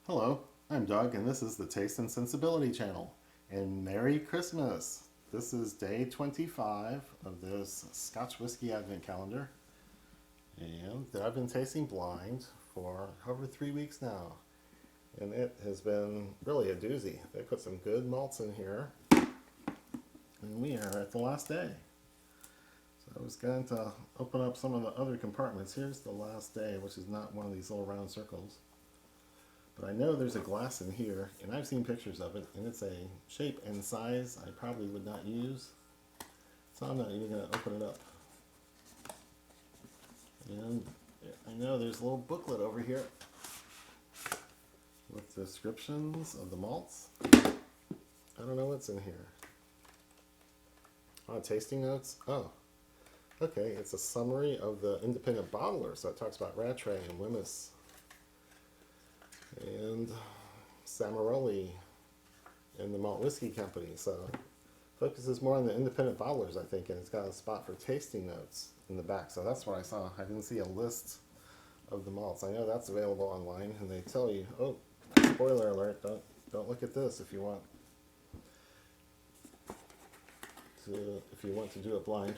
Hello, I'm Doug, and this is the Taste and Sensibility channel. And Merry Christmas! This is day 25 of this Scotch Whiskey Advent Calendar. And I've been tasting blind for over 3 weeks now. And it has been really a doozy. They put some good malts in here. And we are at the last day. So I was going to open up some of the other compartments. Here's the last day, which is not one of these little round circles. But I know there's a glass in here, and I've seen pictures of it, and it's a shape and size I probably would not use. So I'm not even going to open it up. And I know there's a little booklet over here with descriptions of the malts. I don't know what's in here. Oh, tasting notes? Oh, okay, it's a summary of the independent bottler. So it talks about Rattray and Wemyss and Samaroli and the Malt Whiskey Company. So focuses more on the independent bottlers, I think, and it's got a spot for tasting notes in the back. So that's what I saw. I didn't see a list of the malts. I know that's available online, and they tell you, oh, spoiler alert, don't look at this if you want to do it blind.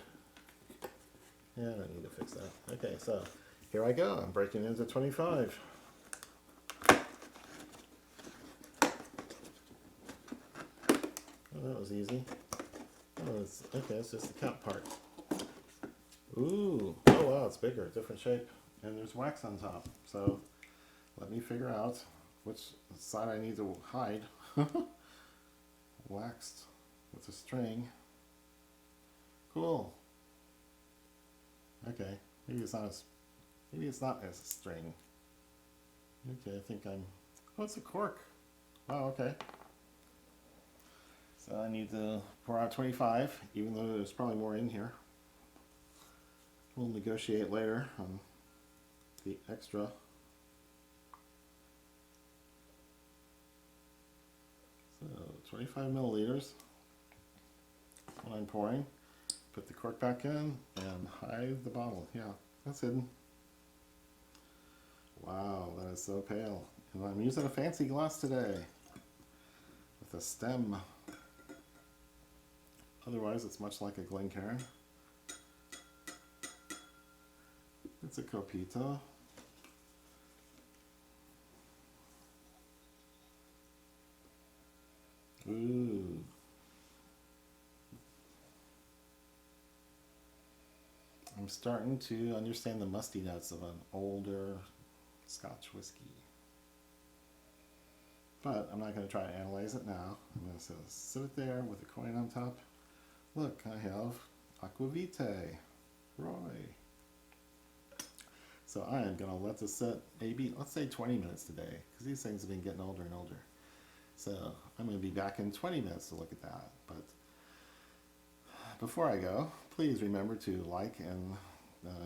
Yeah, I don't need to fix that. Okay, so here I go. I'm breaking into 25. Oh, that was easy. Oh, it's just the cap part. Ooh, oh wow, it's bigger, different shape. And there's wax on top. So let me figure out which side I need to hide. Waxed with a string. Cool. Okay, maybe it's not as a string. Okay, I think oh, it's a cork. Wow, okay. So I need to pour out 25, even though there's probably more in here. We'll negotiate later on the extra. So 25 milliliters. That's what I'm pouring. Put the cork back in and hide the bottle. Yeah, that's hidden. Wow, that is so pale. And I'm using a fancy glass today with a stem. Otherwise, it's much like a Glencairn. It's a Copita. Ooh. I'm starting to understand the musty notes of an older Scotch whiskey. But I'm not going to try to analyze it now. I'm going to sit it there with a coin on top. Look, I have Aquavitae, Roy. So I am going to let this sit maybe, let's say 20 minutes today, because these things have been getting older and older. So I'm going to be back in 20 minutes to look at that. But before I go, please remember to like and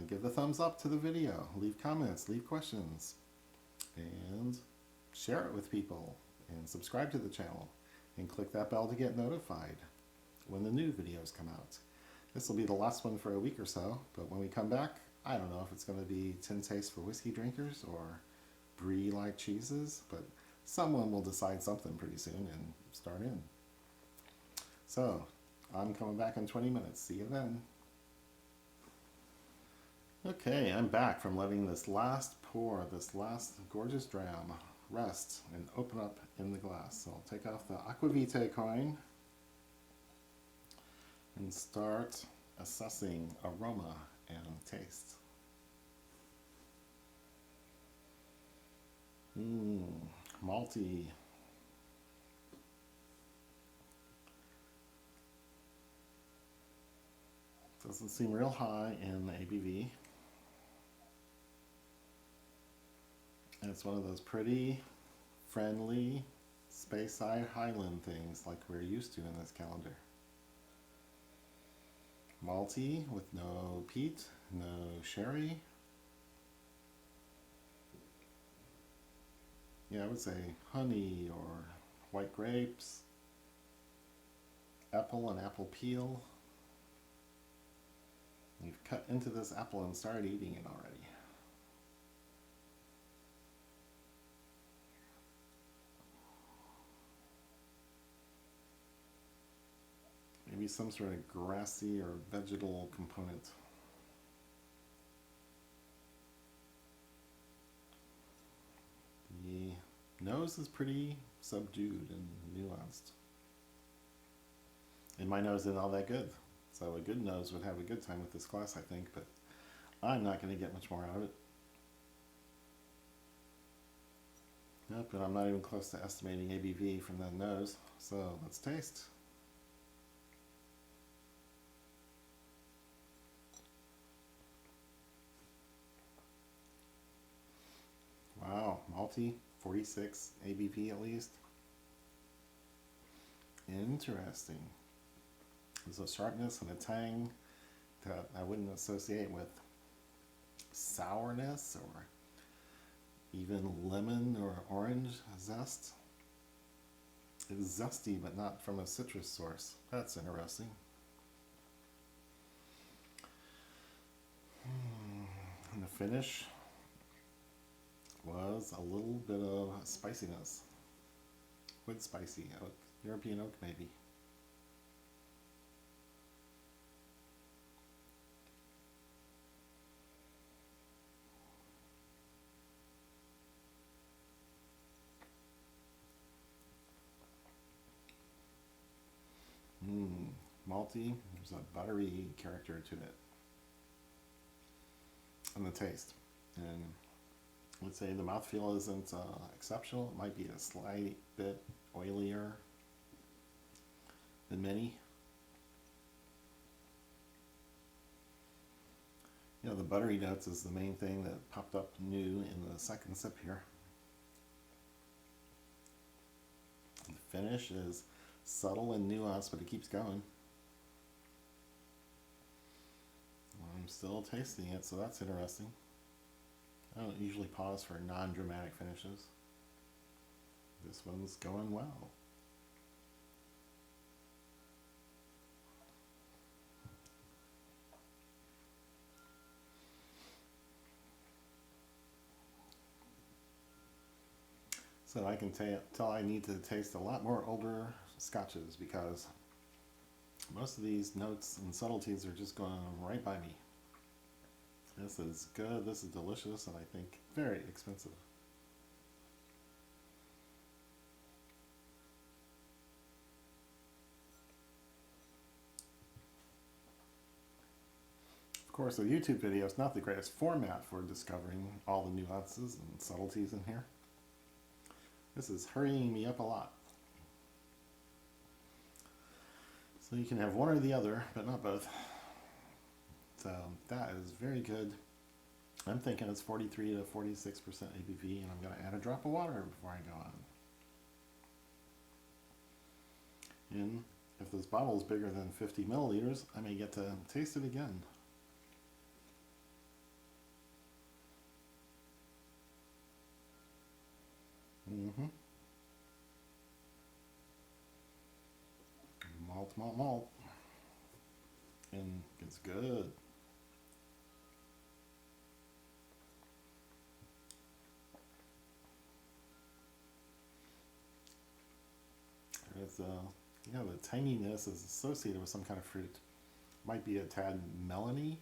give the thumbs up to the video. Leave comments, leave questions, and share it with people. And subscribe to the channel. And click that bell to get notified when the new videos come out. This will be the last one for a week or so, but when we come back, I don't know if it's going to be 10 tastes for whiskey drinkers or brie-like cheeses, but someone will decide something pretty soon and start in. So, I'm coming back in 20 minutes. See you then. Okay, I'm back from letting this last pour, this last gorgeous dram, rest and open up in the glass. So I'll take off the Aquavitae coin and start assessing aroma and taste. Malty. Doesn't seem real high in the ABV. And it's one of those pretty, friendly, Speyside Highland things like we're used to in this calendar. Malty with no peat, no sherry. Yeah, I would say honey or white grapes, apple and apple peel. You've cut into this apple and started eating it already. be some sort of grassy or vegetal component. The nose is pretty subdued and nuanced. And my nose isn't all that good. So a good nose would have a good time with this glass, I think, but I'm not going to get much more out of it. Nope, and I'm not even close to estimating ABV from that nose. So let's taste. Wow, malty, 46 ABV at least. Interesting. There's a sharpness and a tang that I wouldn't associate with sourness or even lemon or orange zest. It's zesty, but not from a citrus source. That's interesting. And the finish was a little bit of spiciness. Wood spicy, oak, European oak maybe. Malty, there's a buttery character to it. And the taste. And let's say the mouthfeel isn't exceptional. It might be a slight bit oilier than many. You know, the buttery notes is the main thing that popped up new in the second sip here. The finish is subtle and nuanced, but it keeps going. I'm still tasting it, so that's interesting. I don't usually pause for non-dramatic finishes. This one's going well. So I can tell I need to taste a lot more older scotches because most of these notes and subtleties are just going right by me. This is good, this is delicious, and I think very expensive. Of course, a YouTube video is not the greatest format for discovering all the nuances and subtleties in here. This is hurrying me up a lot. So you can have one or the other, but not both. So that is very good. I'm thinking it's 43 to 46% ABV, and I'm going to add a drop of water before I go on. And if this bottle is bigger than 50 milliliters, I may get to taste it again. Malt, malt, malt. And it's good. It's you know, the tanginess is associated with some kind of fruit. Might be a tad melony,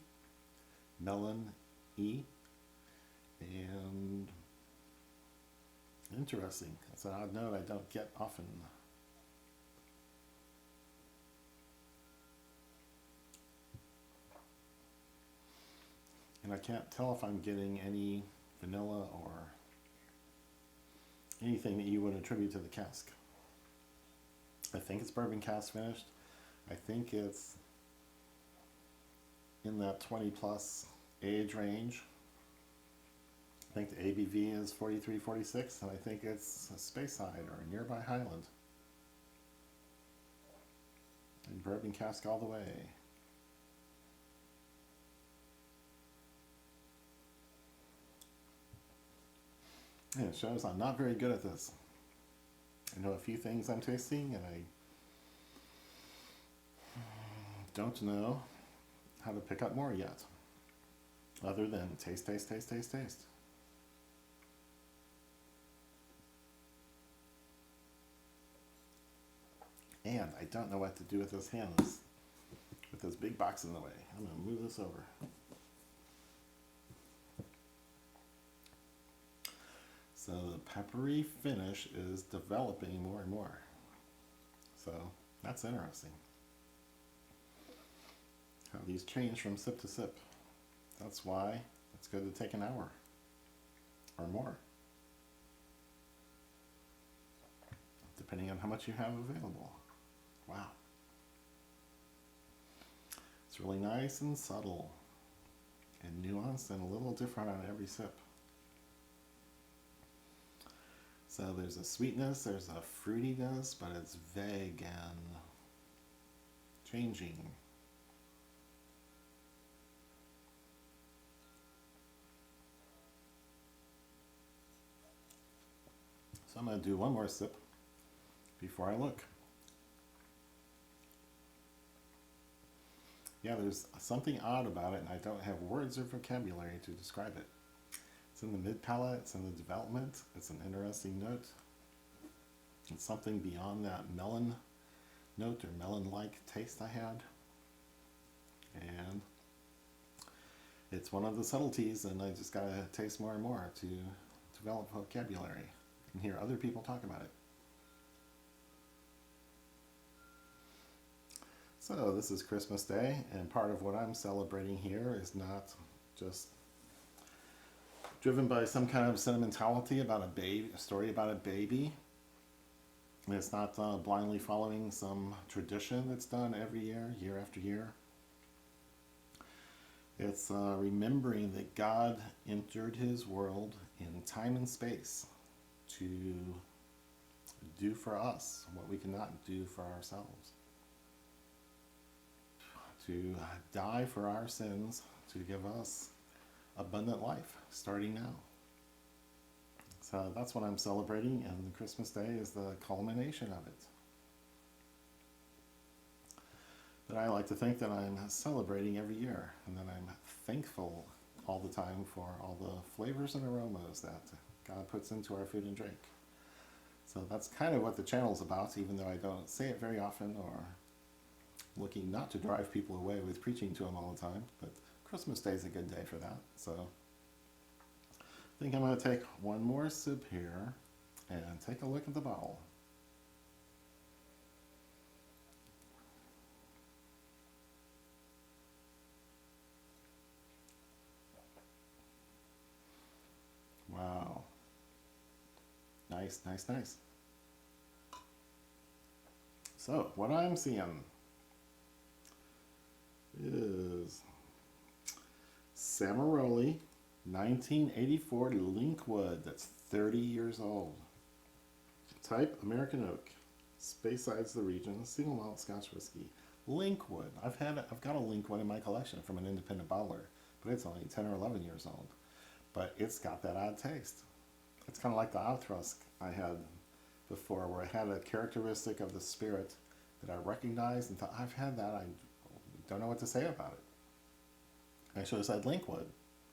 melon-y, and interesting. It's an odd note I don't get often. And I can't tell if I'm getting any vanilla or anything that you would attribute to the cask. I think it's bourbon cask finished. I think it's in that 20 plus age range. I think the ABV is 43, 46, and I think it's a Speyside or a nearby Highland. And bourbon cask all the way. And it shows I'm not very good at this. I know a few things I'm tasting, and I don't know how to pick up more yet. Other than taste, taste, taste, taste, taste. And I don't know what to do with those hands. this big box in the way. I'm going to move this over. So the peppery finish is developing more and more. So that's interesting. How these change from sip to sip. That's why it's good to take an hour or more, depending on how much you have available. Wow. It's really nice and subtle and nuanced and a little different on every sip. So there's a sweetness, there's a fruitiness, but it's vague and changing. So I'm going to do one more sip before I look. Yeah, there's something odd about it, and I don't have words or vocabulary to describe it. It's in the mid-palate, it's in the development, it's an interesting note. It's something beyond that melon note or melon-like taste I had. And it's one of the subtleties, and I just gotta taste more and more to develop vocabulary and hear other people talk about it. So this is Christmas Day, and part of what I'm celebrating here is not just driven by some kind of sentimentality about a baby, a story about a baby. It's not blindly following some tradition that's done every year, year after year. It's remembering that God entered his world in time and space to do for us what we cannot do for ourselves. To die for our sins, to give us abundant life, starting now. So that's what I'm celebrating, and Christmas Day is the culmination of it. But I like to think that I'm celebrating every year, and that I'm thankful all the time for all the flavors and aromas that God puts into our food and drink. So that's kind of what the channel's about, even though I don't say it very often, or looking not to drive people away with preaching to them all the time. But Christmas Day is a good day for that. So I think I'm going to take one more sip here and take a look at the bottle. Wow. Nice, nice, nice. So what I'm seeing is Samaroli 1984 Linkwood. That's 30 years old. Type American oak. Speyside's the region. Single malt Scotch whiskey. Linkwood. I've got a Linkwood in my collection from an independent bottler, but it's only 10 or 11 years old. But it's got that odd taste. It's kind of like the Outrusk I had before, where it had a characteristic of the spirit that I recognized and thought, I've had that. I don't know what to say about it. I should have said Linkwood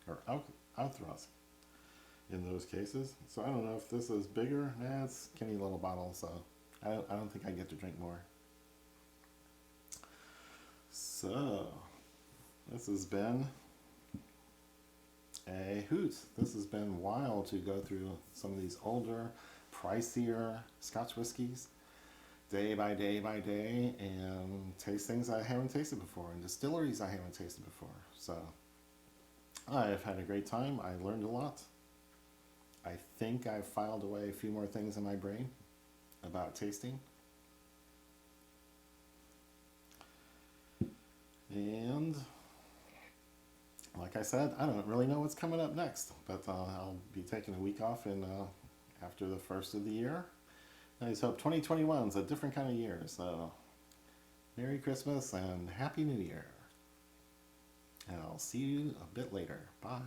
or Outrusk in those cases. So I don't know if this is bigger. Nah, it's a skinny little bottle, so I don't think I get to drink more. So this has been a hoot. This has been wild to go through some of these older, pricier Scotch whiskies day by day by day, and taste things I haven't tasted before, and distilleries I haven't tasted before. So I've had a great time. I learned a lot. I think I've filed away a few more things in my brain about tasting. And like I said, I don't really know what's coming up next, but I'll be taking a week off after the first of the year. I just hope 2021 is a different kind of year. So Merry Christmas and Happy New Year. And I'll see you a bit later. Bye.